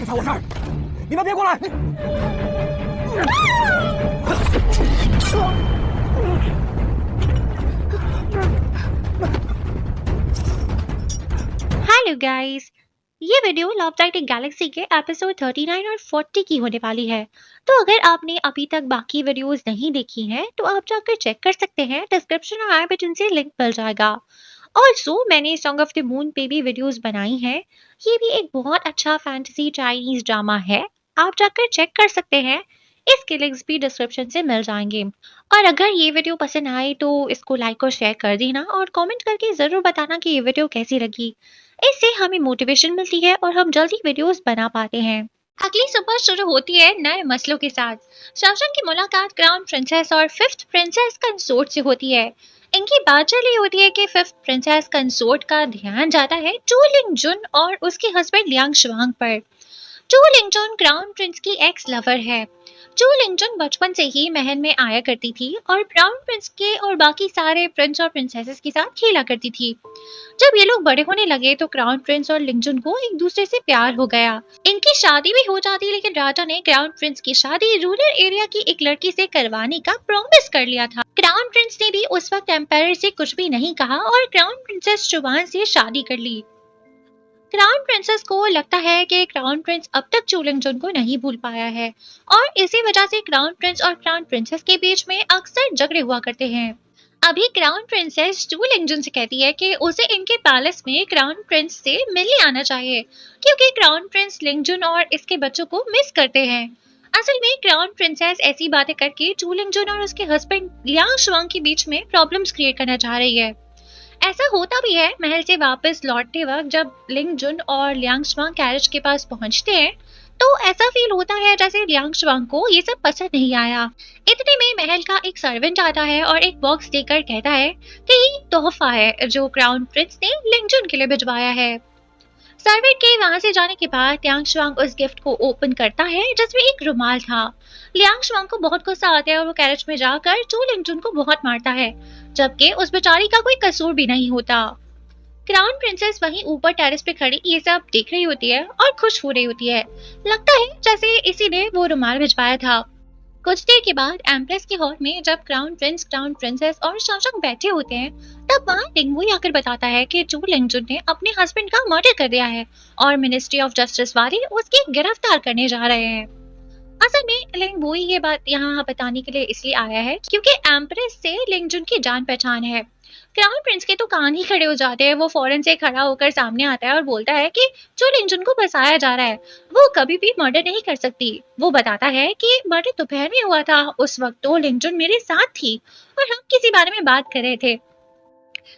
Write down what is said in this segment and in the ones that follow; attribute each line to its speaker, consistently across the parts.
Speaker 1: 踩我这儿，你们别过来！
Speaker 2: hello guys, ये video love dieting Galaxy के episode 39 और 40 की होने वाली है। तो अगर आपने अभी तक बाकी वीडियोस नहीं देखी हैं तो आप जाकर चेक कर सकते हैं, डिस्क्रिप्शन और आई बटन से लिंक मिल जाएगा। ऑल्सो मैंने सॉन्ग ऑफ द मून पे भी वीडियोस बनाई हैं। ये भी एक बहुत अच्छा फैंटेसी चाइनीज ड्रामा है, आप जाकर चेक कर सकते हैं। इसके लिंक्स भी डिस्क्रिप्शन से मिल जाएंगे। और अगर ये वीडियो पसंद आए तो इसको लाइक और शेयर कर देना और कमेंट करके ज़रूर बताना कि ये वीडियो कैसी लगी। इससे हमें मोटिवेशन मिलती है और हम जल्दी वीडियोस बना पाते हैं। अगली सुबह शुरू होती है नए मसलों के साथ। शाओशंग की मुलाकात क्राउन प्रिंसेस और फिफ्थ प्रिंसेस कंसोर्ट से होती है। इनकी बात चल रही होती है कि फिफ्थ प्रिंसेस कंसोर्ट का ध्यान जाता है चू लिंगजुन और उसके हस्बैंड लियांग शुआंग पर। चू लिंगजुन क्राउन प्रिंस की एक्स लवर है। चू लिंगजुन बचपन से ही महल में आया करती थी और क्राउन प्रिंस के और बाकी सारे प्रिंस और प्रिंसेसेस के साथ खेला करती थी। जब ये लोग बड़े होने लगे तो क्राउन प्रिंस और लिंगजुन को एक दूसरे से प्यार हो गया। इनकी शादी भी हो जाती, लेकिन राजा ने क्राउन प्रिंस की शादी रूरल एरिया की एक लड़की से करवाने का प्रॉमिस कर लिया था। क्राउन प्रिंस ने भी उस वक्त एम्पायर से कुछ भी नहीं कहा और क्राउन प्रिंसेस शुआन से शादी कर ली। क्राउन प्रिंसेस को लगता है कि क्राउन प्रिंस अब तक चू लिंगजुन को नहीं भूल पाया है और इसी वजह से क्राउन प्रिंस और क्राउन प्रिंसेस के बीच में अक्सर झगड़े हुआ करते हैं। अभी क्राउन प्रिंसेस चू लिंगजुन से कहती है कि उसे इनके पैलेस में क्राउन प्रिंस से मिलने आना चाहिए, क्योंकि क्राउन प्रिंस लिंगजुन और इसके बच्चों को मिस करते हैं। असल में क्राउन प्रिंसेस ऐसी बातें करके चू लिंगजुन और उसके हस्बैंड लियांग शुआंग के बीच में प्रॉब्लम्स क्रिएट करना चाह रही है। ऐसा होता भी है। महल से वापस लौटते वक्त जब लिंगजुन और लियांग शुआंग कैरेज के पास पहुंचते हैं तो ऐसा फील होता है जैसे लियांग शुआंग को ये सब पसंद नहीं आया। इतने में महल का एक सर्वेंट आता है और एक बॉक्स देकर कहता है कि ये तोहफा है जो क्राउन प्रिंस ने लिंगजुन के लिए भिजवाया है। सर्वेंट के वहां से जाने के बाद लियांग शुआंग उस गिफ्ट को ओपन करता है जिसमें एक रुमाल था। लियांग शुआंग को बहुत गुस्सा आता है और वो कैरेज में जाकर चू लिंगजुन को बहुत मारता है, जबकि उस बेचारी का कोई कसूर भी नहीं होता। क्राउन प्रिंसेस वहीं ऊपर टेरेस पे खड़ी ये सब देख रही होती है और खुश हो रही होती है। लगता है जैसे इसी ने वो रुमाल भिजवाया था। कुछ देर के बाद एम्प्रेस के हॉल में जब क्राउन प्रिंस, क्राउन प्रिंसेस और शाओशंग बैठे होते हैं तब वहाँ लिंगवुई आकर बताता है कि चू लिंगजुन ने अपने हस्बैंड का मर्डर कर दिया है और मिनिस्ट्री ऑफ जस्टिस वाले उसकी गिरफ्तार करने जा रहे हैं। असल में लिंगवुई ये बात यहाँ बताने के लिए इसलिए आया है क्योंकि एम्प्रेस से लिंगजुन की जान पहचान है। क्राउन प्रिंस के तो कान ही खड़े हो जाते हैं। वो फौरन से खड़ा होकर सामने आता है और बोलता है कि चू लिंगजुन को फंसाया जा रहा है, वो कभी भी मर्डर नहीं कर सकती। वो बताता है कि मर्डर दोपहर में हुआ था, उस वक्त तो लिंगजुन मेरे साथ थी और हम किसी बारे में बात कर रहे थे।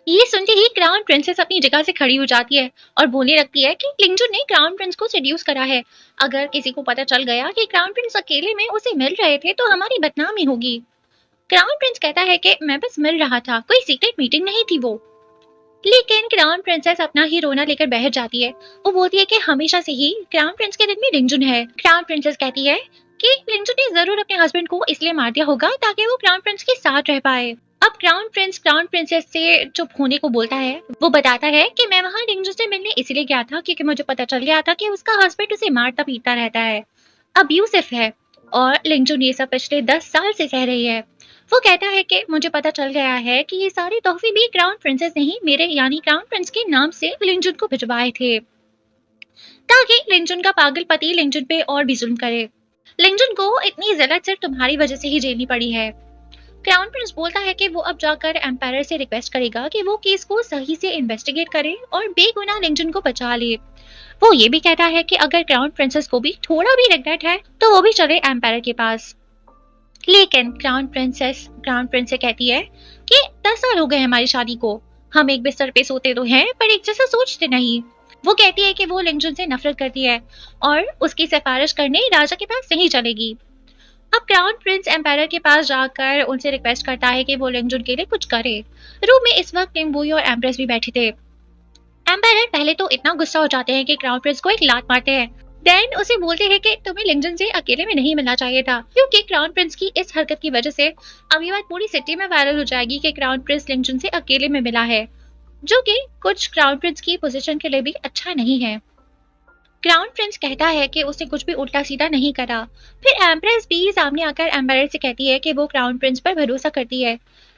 Speaker 2: ये सुनते ही क्राउन प्रिंसेस अपनी जगह से खड़ी हो जाती है और बोलने लगती है कि लिंगजुन ने क्राउन प्रिंस को सेड्यूस करा है। अगर किसी को पता चल गया कि क्राउन प्रिंस अकेले में उसे मिल रहे थे तो हमारी बदनामी होगी। क्राउन प्रिंस कहता है कि मैं बस मिल रहा था, कोई सीक्रेट मीटिंग नहीं थी वो। लेकिन क्राउन प्रिंसेस अपना ही रोना लेकर बैठ जाती है। वो बोलती है कि हमेशा से ही क्राउन प्रिंस के दिल में लिंगजुन है। क्राउन प्रिंसेस कहती है कि लिंगजुन ने जरूर अपने हस्बैंड को इसलिए मार दिया होगा ताकि वो क्राउन प्रिंस के साथ रह पाए। अब क्राउन प्रिंस क्राउन प्रिंसेस से चुप होने को बोलता है। वो बताता है कि मैं वहाँ लिंगजुन से मिलने इसलिए गया था क्योंकि मुझे पता चल गया था कि उसका हस्बैंड उसे मारता पीटता रहता है, अब्यूसिव है और लिंगजुन ये सब पिछले 10 साल से सह रही है। वो कहता है कि मुझे पता चल गया है कि ये सारे तोहफे भी क्राउन प्रिंसेस ने ही मेरे यानी क्राउन प्रिंस के नाम से लिंगजुन को भिजवाए थे ताकि लिंगजुन का पागल पति लिंगजुन पे और भी जुल्म करे। लिंगजुन को इतनी जिल्लत सिर्फ तुम्हारी वजह से ही झेलनी पड़ी है। क्राउन प्रिंस बोलता है कि वो अब जाकर एम्पायर से रिक्वेस्ट करेगा कि वो केस को सही से इन्वेस्टिगेट करे और बेगुनाह लिंगजुन को बचा ले। वो ये भी कहता है कि अगर क्राउन प्रिंसेस को भी थोड़ा भी रिग्रेट है तो वो भी चले एम्पायर के पास। लेकिन क्राउन प्रिंस से कहती है कि 10 साल हो गए हमारी शादी को, हम एक बिस्तर पे सोते तो हैं पर एक जैसा सोचते नहीं। वो कहती है कि वो लिंगजुन से नफरत करती है और उसकी सिफारिश करने राजा के पास नहीं चलेगी। अब क्राउन प्रिंस एम्पायर के पास जाकर उनसे रिक्वेस्ट करता है कि वो लिंगजुन के लिए कुछ करे। रूम में इस वक्त लिंगवुई और एम्प्रेस भी बैठे थे। एम्पायर पहले तो इतना गुस्सा हो जाते हैं कि क्राउन प्रिंस को एक लात मारते हैं। देन उसे बोलते हैं कि तुम्हें लिंगजुन से अकेले में नहीं मिलना चाहिए था, क्योंकि क्राउन प्रिंस की इस हरकत की वजह से अब ये बात पूरी सिटी में वायरल हो जाएगी कि क्राउन प्रिंस लिंगजुन से अकेले में मिला है, जो कि कुछ क्राउन प्रिंस की पोजीशन के लिए भी अच्छा नहीं है। क्राउन प्रिंस कहता है कि उसने कुछ भी उल्टा सीधा नहीं करा। फिर एम्प्रेस भी सामने आकर एम्बेरर से कहती है कि वो क्राउन प्रिंस पर भरोसा करती है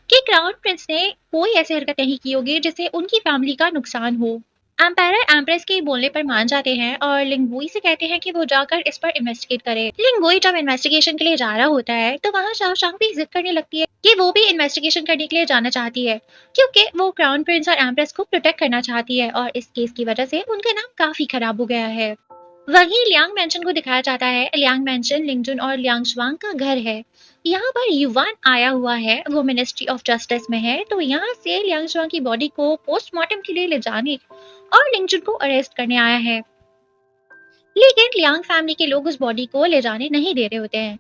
Speaker 2: कि क्राउन प्रिंस ने कोई ऐसी हरकत नहीं की होगी जिससे उनकी फैमिली का नुकसान हो। एम्पायर एम्प्रेस के बोलने पर मान जाते हैं और लिंगबुई से कहते हैं कि वो जाकर इस पर इन्वेस्टिगेट करे। लिंगबुई जब इन्वेस्टिगेशन के लिए जा रहा होता है तो वहाँ शाओशांग भी जिद करने लगती है कि वो भी इन्वेस्टिगेशन करने के लिए जाना चाहती है, क्योंकि वो क्राउन प्रिंस और एम्प्रेस को प्रोटेक्ट करना चाहती है और इस केस की वजह से उनका नाम काफी खराब हो गया है। वहीं लियांग मैंशन को दिखाया जाता है। लियांग मैंशन लिंगजुन और लियांग श्वांग का घर है। यहाँ पर युवान आया हुआ है, वो मिनिस्ट्री ऑफ जस्टिस में है, तो यहाँ से लियांग श्वांग की बॉडी को पोस्टमार्टम के लिए ले जाने और लिंगजुन को अरेस्ट करने आया है। लेकिन लियांग फैमिली के लोग उस बॉडी को ले जाने नहीं दे रहे होते हैं।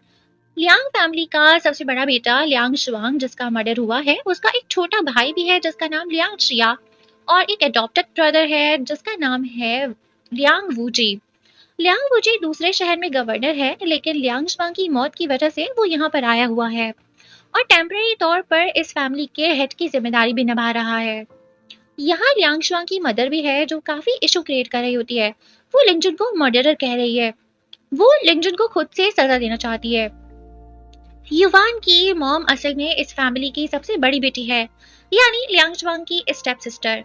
Speaker 2: लियांग फैमिली का सबसे बड़ा बेटा लियांग शुआंग जिसका मर्डर हुआ है, उसका एक छोटा भाई भी है जिसका नाम लियांग चिया और एक एडॉप्टेड ब्रदर है जिसका नाम है लियांग वूजी। लियांग वूजी दूसरे शहर में गवर्नर है, लेकिन लियांग शुआंग की मौत की वजह से वो यहाँ पर आया हुआ है और टेम्परेरी तौर पर इस फैमिली के हेड की जिम्मेदारी भी निभा रहा है। यहाँ लियांग शुआंग की मदर भी है जो काफी इशू क्रिएट कर रही होती है। वो लिंगजुन को मर्डरर कह रही है। वो लिंगजुन को खुद से सजा देना चाहती है। युवान की मॉम असल में इस फैमिली की सबसे बड़ी बेटी है, यानी लियांग शुआंग की स्टेप सिस्टर।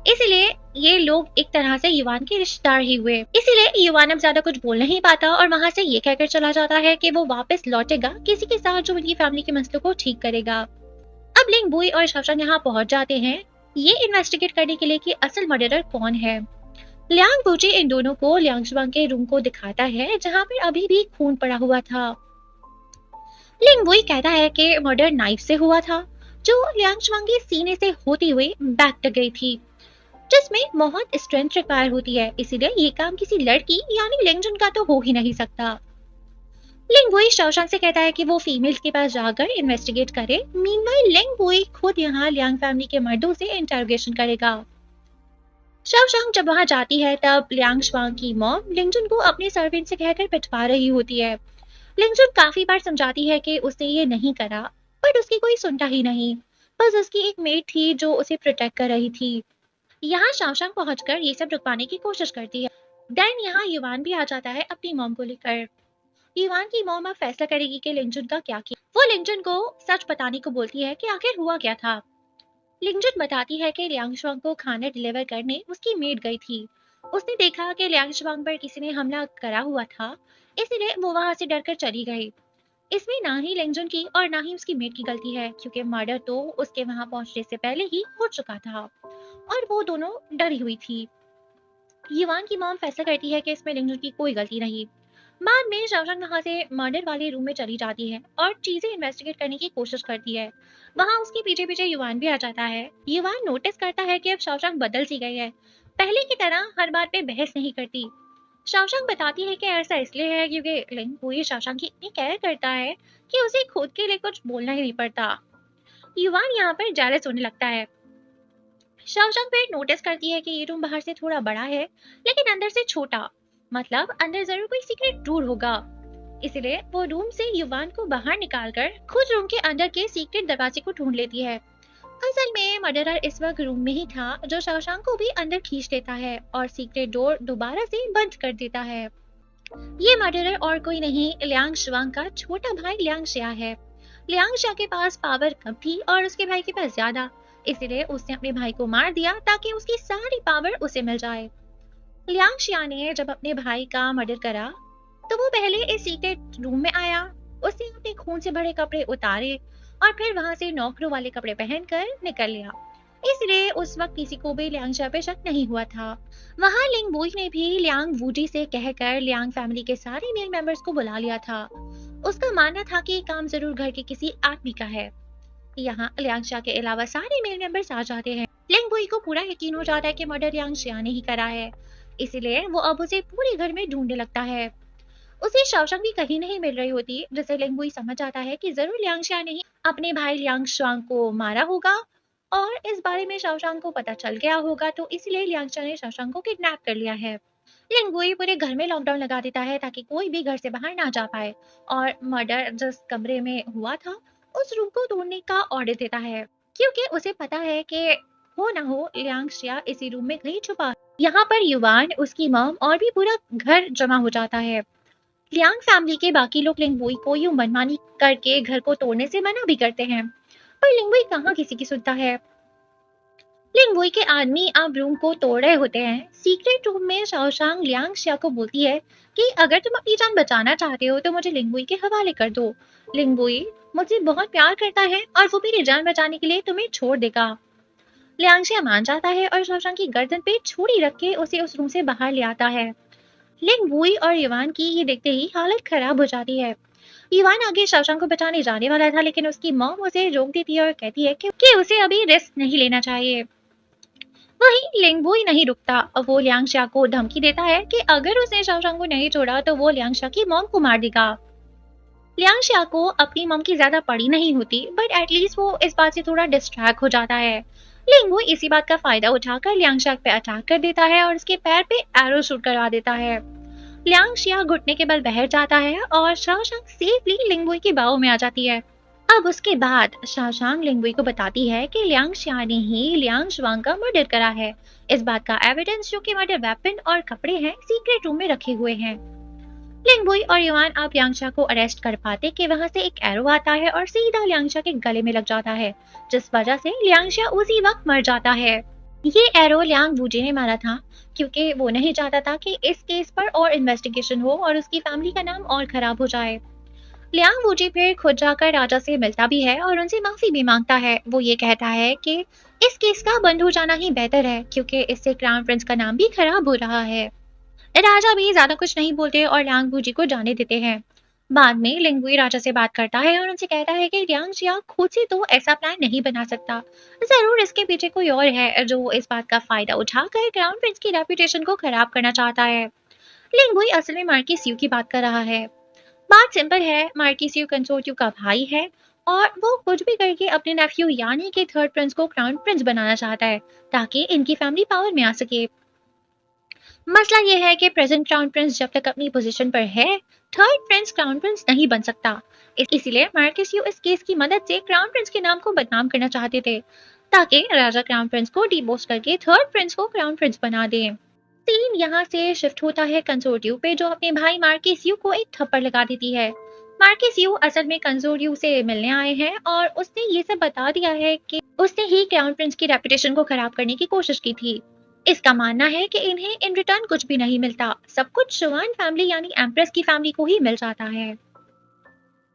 Speaker 2: इसलिए ये लोग एक तरह से युवान के रिश्तेदार ही हुए। इसीलिए युवान अब ज्यादा कुछ बोल नहीं पाता और वहां से ये कहकर चला जाता है कि वो वापस लौटेगा किसी के साथ जो उनकी फैमिली के मसलों को ठीक करेगा। अब लिंगबुई और शाओशांग यहाँ पहुंच जाते हैं ये इन्वेस्टिगेट करने के लिए कि असल मर्डरर कौन है। लियांग वूजी इन दोनों को लियांग शुआंग के रूम को दिखाता है जहाँ पर अभी भी खून पड़ा हुआ था। लिंगबुई कहता है कि मर्डर नाइफ से हुआ था जो लियांग शुआंग के सीने से होती हुई बैक तक गई थी, जिसमें बहुत स्ट्रेंथ रिक्वायर होती है। इसीलिए ये काम किसी लड़की यानी लिंगजुन का तो हो ही नहीं सकता। लिंगबुई शाओशांग से कहता है कि वो फीमेल्स के पास जाकर इन्वेस्टिगेट करे। मीनवाइल लिंगबुई खुद यहाँ लियांग फैमिली के मर्दों से इंटरोगेशन करेगा। शाओशांग जब वहां जाती है तब लियांग शुआंग की मॉम लिंगजुन को अपने सर्वेंट से कहकर पिटवा रही होती है। लिंगजुन काफी बार समझाती है कि उसने ये नहीं करा, बट उसकी कोई सुनता ही नहीं। बस उसकी एक मेट थी जो उसे प्रोटेक्ट कर रही थी। यहाँ शाओशांग पहुंचकर ये सब रुकवाने की कोशिश करती है। देन यहाँ युवान भी आ जाता है अपनी मॉम को लेकर। युवान की मॉम अब फैसला करेगी कि लिंगजुन का क्या किया। वो लिंगजुन को सच बताने को बोलती है कि आखिर हुआ क्या था। लिंगजुन बताती है कि लियांग शुआंग को खाना डिलीवर करने उसकी मेड गई थी। उसने देखा कि लियांग शुआंग पर किसी ने हमला करा हुआ था, इसलिए वो वहां से डरकर चली गई। इसमें ना ही लिंगजुन की और ना ही उसकी मेड की गलती है, क्योंकि मर्डर तो उसके वहां पहुंचने से पहले ही हो चुका था और वो दोनों डरी हुई थी। युवान की मॉम फैसला करती है कि इसमें लिंगजुन की कोई गलती नहीं। बाद में शाओशांग वहां से मर्डर वाले रूम में चली जाती है और चीजें इन्वेस्टिगेट करने की कोशिश करती है। वहां उसके पीछे पीछे युवान भी आ जाता है। युवान नोटिस करता है कि अब शाओशांग बदल सी गई है, पहले की तरह हर बात पे बहस नहीं करती। शाओशांग बताती है कि ऐसा इसलिए है क्योंकि लिंग पूरी शाओशांग की इतनी केयर करता है कि उसे खुद के लिए कुछ बोलना ही नहीं पड़ता। युवान यहाँ पर जेलस होने लगता है। शाओशांग फिर नोटिस करती है कि ये रूम बाहर से थोड़ा बड़ा है लेकिन अंदर से छोटा, मतलब अंदर जरूर कोई सीक्रेट डोर होगा। इसलिए वो रूम से युवान को बाहर निकालकर खुद रूम के अंदर के सीक्रेट दरवाजे को ढूंढ लेती है। असल में मर्डरर इस वक्त रूम में ही था जो शाओशांग को भी अंदर खींच लेता है और सीक्रेट डोर दोबारा से बंद कर देता है। ये मर्डरर और कोई नहीं लियांग शुआंग का छोटा भाई लियांग शिया है। लियांग शिया के पास पावर कम थी और उसके भाई के पास ज्यादा, इसलिए उसने अपने भाई को मार दिया ताकि उसकी सारी पावर उसे मिल जाए। लियांग शिया ने जब अपने भाई का मर्डर करा तो वो पहले इस सीक्रेट रूम में आया। उसने अपने खून से भरे कपड़े उतारे और फिर वहां से नौकरों वाले कपड़े पहनकर निकल लिया। इसलिए उस वक्त किसी को भी लियांग शिया पे शक नहीं हुआ था। वहां लिंग बुई ने भी लियांग वूजी से कहकर लियांग फैमिली के सारे मेल मेंबर्स को बुला लिया था। उसका मानना था कि काम जरूर घर के किसी आदमी का है। यहाँ लियांग शिया के अलावा सारे मेल मेंबर्स आ जाते हैं। लिंग बुई को पूरा यकीन हो जाता है कि मर्डर लियांग शिया ने ही करा है, इसलिए वो अब उसे पूरे घर में ढूंढने लगता है। उसे शाओशांग भी कहीं नहीं मिल रही होती, जिससे लिंग बुई समझ आता है कि जरूर लियांग शिया ने ही अपने भाई लियांग शुआंग को मारा होगा और इस बारे में शाओशांग को पता चल गया होगा, तो इसलिए लियांग शिया ने शाओशांग को किडनैप कर लिया है। लिंग बुई पूरे घर में लॉकडाउन लगा देता है ताकि कोई भी घर से बाहर ना जा पाए और मर्डर जिस कमरे में हुआ था उस रूम को तोड़ने का ऑर्डर देता है, क्योंकि उसे पता है कि हो ना हो लियांग शिया इसी रूम में कहीं छुपा। यहाँ पर युवान, उसकी मॉम और भी पूरा घर जमा हो जाता है। लियांग फैमिली के बाकी लोग लिंगबुई को यूं मनमानी करके घर को तोड़ने से मना भी करते हैं, पर लिंगबुई कहाँ किसी की सुनता है। लिंगबुई के आदमी अब रूम को तोड़ रहे होते हैं। सीक्रेट रूम में शाओशांग लियांग शिया को बोलती है कि अगर तुम अपनी जान बचाना चाहते हो तो मुझे लिंगबुई के हवाले कर दो। लिंगबुई मुझसे बहुत प्यार करता है और वो मेरी जान बचाने के लिए तुम्हें छोड़ देगा। लियांग शिया मान जाता है और शाओशांग की गर्दन पे छुरी रख के उसे उस रूम से बाहर ले आता है। लिंगबुई और युवान की ये देखते ही हालत खराब हो जाती है। युवान आगे शाओशांग को बचाने जाने वाला था, लेकिन उसकी मॉम उसे रोक देती है और कहती है कि उसे अभी रिस्क नहीं लेना चाहिए। वहीं लिंगबुई नहीं रुकता और वो लियांगशा को धमकी देता है कि अगर उसने शाओशांग को नहीं छोड़ा तो वो लियांगशा की मॉम को मार देगा। लियांगशा को अपनी मॉम की ज्यादा पड़ी नहीं होती, बट एटलीस्ट वो इस बात से थोड़ा डिस्ट्रैक्ट हो जाता है। लिंगबुई इसी बात का फायदा उठाकर लियांगशा पे अटैक कर देता है और उसके पैर पे एरो शूट करवा देता है। लियांगशिया घुटने के बल बहर जाता है और शाओशांग सेफली लिंगबुई की बाहों में आ जाती है। अब उसके बाद शाओशांग लिंगबुई को बताती है कि लियांगशिया ने ही लियांग शुआंग का मर्डर करा है। इस बात का एविडेंस जो कि मर्डर वेपन और कपड़े हैं सीक्रेट रूम में रखे हुए हैं। लिंगबुई और युआन अब लियांगशा को अरेस्ट कर पाते कि वहां से एक एरो आता है और सीधा लियांगशा के गले में लग जाता है, जिस वजह से लियांगशा उसी वक्त मर जाता है। ये एरो लियांग वूजी ने मारा था क्योंकि वो नहीं चाहता था कि इस केस पर और इन्वेस्टिगेशन हो और उसकी फैमिली का नाम और खराब हो जाए। लियांग वूजी फिर खुद जाकर राजा से मिलता भी है और उनसे माफी भी मांगता है। वो ये कहता है कि इस केस का बंद हो जाना ही बेहतर है क्योंकि इससे क्राउन प्रिंस का नाम भी खराब हो रहा है। राजा भी ज्यादा कुछ नहीं बोलते और लियांग वूजी को जाने देते हैं। बाद में लिंगबुई राजा से बात करता है और उनसे कहता है कि लियांग जिया खुद से तो ऐसा प्लान नहीं बना सकता, जरूर इसके पीछे कोई और है जो इस बात का फायदा उठाकर क्राउन प्रिंस की रेपुटेशन को खराब करना चाहता है। लिंगबुई असल में मार्किस यू की बात कर रहा है। बात सिंपल है, मार्किस यू कंसोर्ट यू का भाई है और वो कुछ भी करके अपने नेफ्यू यानी कि थर्ड प्रिंस को क्राउन प्रिंस बनाना चाहता है ताकि इनकी फैमिली पावर में आ सके। मसला यह है कि प्रेजेंट क्राउन प्रिंस जब तक अपनी पोजीशन पर है, थर्ड प्रिंस क्राउन प्रिंस नहीं बन सकता। इसीलिए मार्किस यू इस केस की मदद से क्राउन प्रिंस के नाम को बदनाम करना चाहते थे ताकि राजा क्राउन प्रिंस को डिपोस्ट करके थर्ड प्रिंस को क्राउन प्रिंस बना दे। सीन यहाँ से शिफ्ट होता है कंसोर्टियो पे, जो अपने भाई मार्किस यू को एक थप्पड़ लगा देती है। मार्किस यू असल में कंसोर्टियो से मिलने आए हैं और उसने ये सब बता दिया है कि उसने ही क्राउन प्रिंस की रेपुटेशन को खराब करने की कोशिश की थी। इसका मानना है कि इन्हें इन रिटर्न कुछ भी नहीं मिलता, सब कुछ शुआन फैमिली यानी एम्प्रेस की फैमिली को ही मिल जाता है।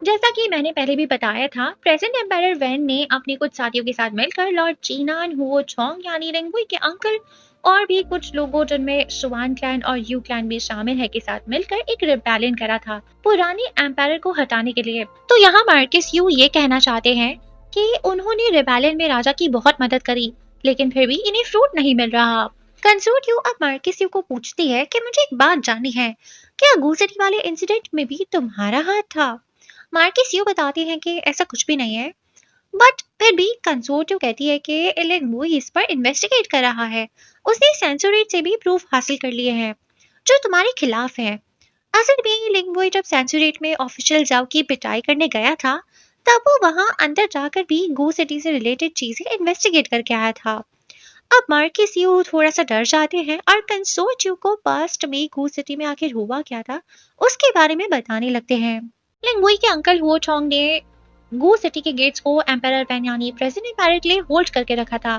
Speaker 2: जैसा कि मैंने पहले भी बताया था, प्रेजेंट एम्पायर वैन ने अपने कुछ साथियों के साथ मिलकर लॉर्ड चीनान, हुओ चोंग यानी रिंगबुई के अंकल और भी कुछ लोगों जिनमें शुआन क्लैन और यू क्लैन भी शामिल है के साथ मिलकर एक रिबेलियन करा था पुराने एम्पायर को हटाने के लिए। तो यहाँ मार्किस यू ये कहना चाहते हैं कि उन्होंने रिबेलियन में राजा की बहुत मदद करी, लेकिन फिर भी इन्हें फ्रूट नहीं मिल रहा। कंसोर्ट यू अब मार्किस यू को पूछती है कि मुझे एक बात जाननी है, क्या गू सिटी वाले इंसिडेंट में भी तुम्हारा हाथ था? मार्किस यू बताती हैं कि ऐसा कुछ भी नहीं है, बट फिर भी कंसोर्टियो कहती है कि लिंगबुई इस पर इन्वेस्टिगेट कर रहा है। उसने सेंसोरेट से भी प्रूफ हासिल कर लिए हैं जो तुम्हारे खिलाफ है। असल में लिंगबुई जब सेंसोरेट में ऑफिशियल जाओ की पिटाई करने गया था, तब वो वहां अंदर जाकर भी गू सिटी से रिलेटेड चीजें इन्वेस्टिगेट करके आया था। अब मार्किस यू थोड़ा सा डर जाते हैं और कंसोर्टियो को पास्ट में गू सिटी में आखिर हुआ क्या था उसके बारे में बताने लगते हैं। लिंगबुई के अंकल हुओ चोंग ने गू सिटी के गेट्स को एम्पायर वैन यानी प्रेसिडेंट एम्पायर के लिए होल्ड करके रखा था,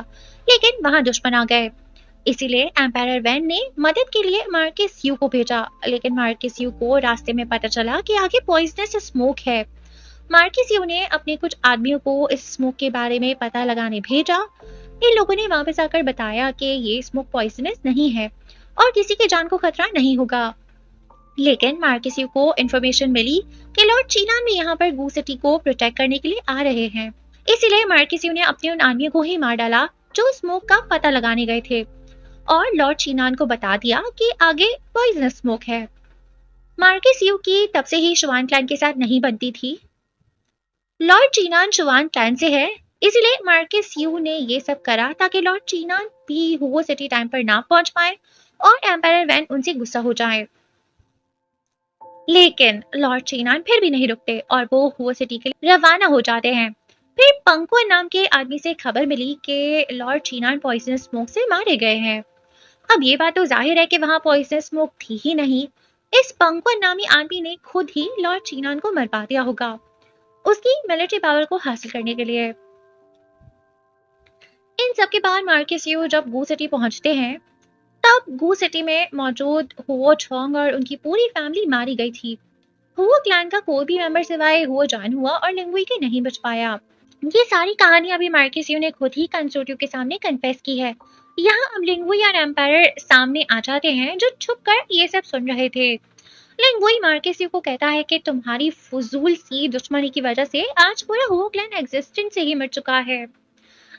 Speaker 2: लेकिन वहां दुश्मन आ गए। इसीलिए एम्पायर वैन ने मदद के लिए मार्किस यू को भेजा, लेकिन मार्किस यू को रास्ते में पता चला कि आगे पॉइजनस स्मोक है। मार्किस यू ने अपने कुछ आदमियों को इस स्मोक के बारे में पता लगाने भेजा। इन लोगों ने वापस आकर बताया कि ये स्मोक पॉइजनस नहीं है और किसी की जान को खतरा नहीं होगा। लेकिन मार्किस यू को इन्फॉर्मेशन मिली कि लॉर्ड चीनान भी यहाँ पर गू सिटी को प्रोटेक्ट करने के लिए आ रहे हैं। इसीलिए मार्किस यू ने अपने उन आदमियों को ही मार डाला जो स्मोक का पता लगाने गए थे और लॉर्ड चीनान को बता दिया कि आगे पॉइजनस स्मोक है। मार्किस यू की तब से ही शुआन क्लैन के साथ नहीं बनती थी। लॉर्ड चीनान शुआन क्लैन से है, इसीलिए मार्किस यू ने ये सब करा ताकि लॉर्ड चीनान भी हुओ सिटी टाइम पर ना पहुंच पाए और एम्पायर वैन उनसे गुस्सा हो जाए। लेकिन लॉर्ड चीनान फिर भी नहीं रुकते और वो हुओ सिटी के लिए रवाना हो जाते हैं। फिर पंकुआ नाम के आदमी से खबर मिली कि लॉर्ड चीनान पॉइजनस स्मोक से मारे गए हैं। अब ये बात तो जाहिर है कि वहां पॉइजनस स्मोक थी ही नहीं। इस पंकवन नामी आदमी ने खुद ही लॉर्ड चीनान को मरवा दिया होगा उसकी मिलिट्री पावर को हासिल करने के लिए। इन सब के बाद मार्केस यू जब गू सिटी पहुंचते हैं तब गू सिटी में मौजूद हुओ छोंग और उनकी पूरी फैमिली मारी गई थी। हुओ क्लैन का कोई भी मेंबर सिवाय हुओ जान हुआ और लिंगुई के नहीं बच पाया। ये सारी कहानी अभी मार्केस यू ने खुद ही कंसोर्टियो के सामने कन्फेस की है। यहाँ अब लिंगुई और एम्पायर सामने आ जाते हैं जो छुप कर ये सब सुन रहे थे। लिंगुई मार्केस यू को कहता है कि तुम्हारी फजूल सी दुश्मनी की वजह से आज पूरा हुओ क्लैन एग्जिस्टेंस से ही मर चुका है।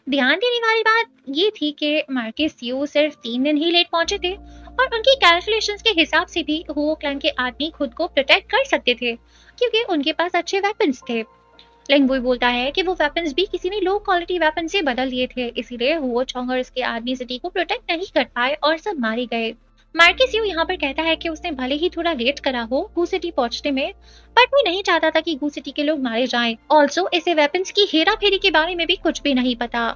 Speaker 2: ध्यान देने वाली बात ये थी कि मार्केस यू सिर्फ 3 दिन ही लेट पहुंचे थे और उनकी कैलकुलेशंस के हिसाब से भी हुओ क्लैन के आदमी खुद को प्रोटेक्ट कर सकते थे क्योंकि उनके पास अच्छे वेपन्स थे। लिंगुई बोलता है कि वो वेपन्स भी किसी ने लो क्वालिटी वेपन से बदल दिए थे, इसीलिए हुओ चोंग और इसके आदमी सिटी को प्रोटेक्ट नहीं कर पाए और सब मारे गए। मार्केस यू यहाँ पर कहता है कि उसने भले ही थोड़ा लेट करा हो गू सिटी पहुंचने में, बट वो नहीं चाहता था कि गू सिटी के लोग मारे जाएं। ऑल्सो इसे वेपन्स की हेरा फेरी के बारे में भी कुछ भी नहीं पता।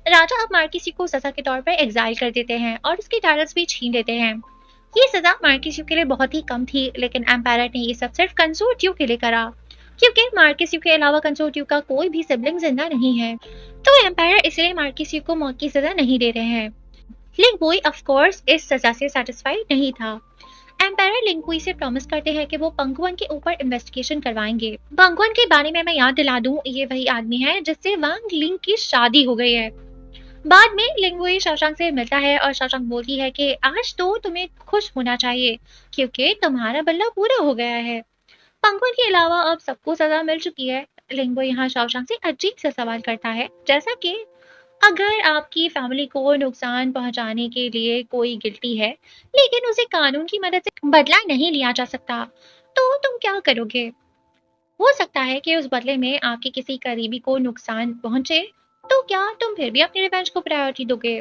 Speaker 2: राजा अब मार्केस यू को सजा के तौर पर एग्जाइल कर देते हैं और उसकी टाइटल्स भी छीन लेते हैं। ये सजा मार्केस यू के लिए बहुत ही कम थी, लेकिन एम्पायर ने ये सब सिर्फ कंसोर्ट यू के लिए करा क्योंकि मार्केस यू के अलावा कंसोर्ट यू का कोई भी सिबलिंग जिंदा नहीं है, तो एम्पायर इसलिए मार्केस यू को मौत की सजा नहीं दे रहे हैं। लिंगुई ऑफ कोर्स इस सजा से सेटिस्फाइड नहीं था। एम्पायर लिंगुई से प्रॉमिस करते हैं कि वो पंगवन के ऊपर इन्वेस्टिगेशन करवाएंगे। पंगवन के बारे में मैं याद दिला दूं, ये वही आदमी है जिससे वांग लिंग की शादी हो गई है। बाद में लिंगुई शाओशांग से मिलता है और शाओशांग बोलती है कि आज तो तुम्हें खुश होना चाहिए क्योंकि तुम्हारा बल्ला पूरा हो गया है। पंगवन के अलावा अब सबको सजा मिल चुकी है। लिंगुई यहाँ शाओशांग से अजीब सा सवाल करता है, जैसा कि अगर आपकी फैमिली को नुकसान पहुंचाने के लिए कोई गिल्टी है लेकिन उसे कानून की मदद से बदला नहीं लिया जा सकता तो तुम क्या करोगे? हो सकता है कि उस बदले में आपके किसी करीबी को नुकसान पहुंचे, तो क्या तुम फिर भी अपनी रिवेंज को प्रायोरिटी दोगे?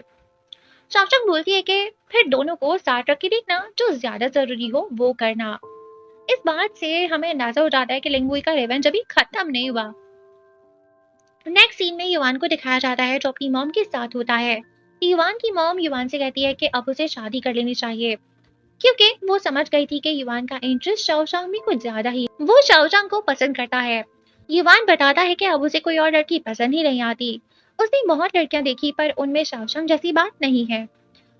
Speaker 2: शाओशांग बोलती है कि फिर दोनों को साथ रख के देखना, जो ज्यादा जरूरी हो वो करना। इस बात से हमें अंदाजा हो जाता है कि लिंगुई का रिवेंज अभी खत्म नहीं हुआ। नेक्स्ट सीन में युवान को दिखाया जाता है जो अपनी मॉम के साथ होता है। युवान की मॉम युवान से कहती है कि अब उसे शादी कर लेनी चाहिए क्योंकि वो समझ गई थी कि युवान का इंटरेस्ट शाओशांग में कुछ ज्यादा ही, वो शाओशांग को पसंद करता है। युवान बताता है कि अब उसे कोई और लड़की पसंद ही नहीं आती। उसने बहुत लड़कियां देखी पर उनमें शाओशांग जैसी बात नहीं है।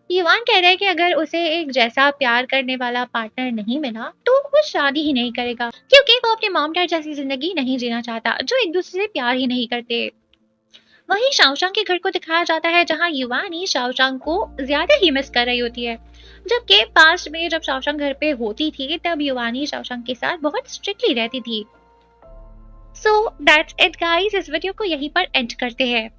Speaker 2: युवान कह रहा है कि अगर उसे एक जैसा प्यार करने वाला पार्टनर नहीं मिला तो वो शादी ही नहीं करेगा क्योंकि वो अपने मॉम डैड जैसी जिंदगी नहीं जीना चाहता जो एक दूसरे से प्यार ही नहीं करते। वहीं शाओशांग के घर को दिखाया जाता है जहां युवान ही शाओशांग को ज्यादा ही मिस कर रही होती है, जबकि पास्ट में जब शाओशांग घर पे होती थी तब युवान ही शाओशांग के साथ बहुत स्ट्रिक्टली रहती थी। सो दैट्स इट गाइस, इस वीडियो को यहीं पर एंड करते हैं।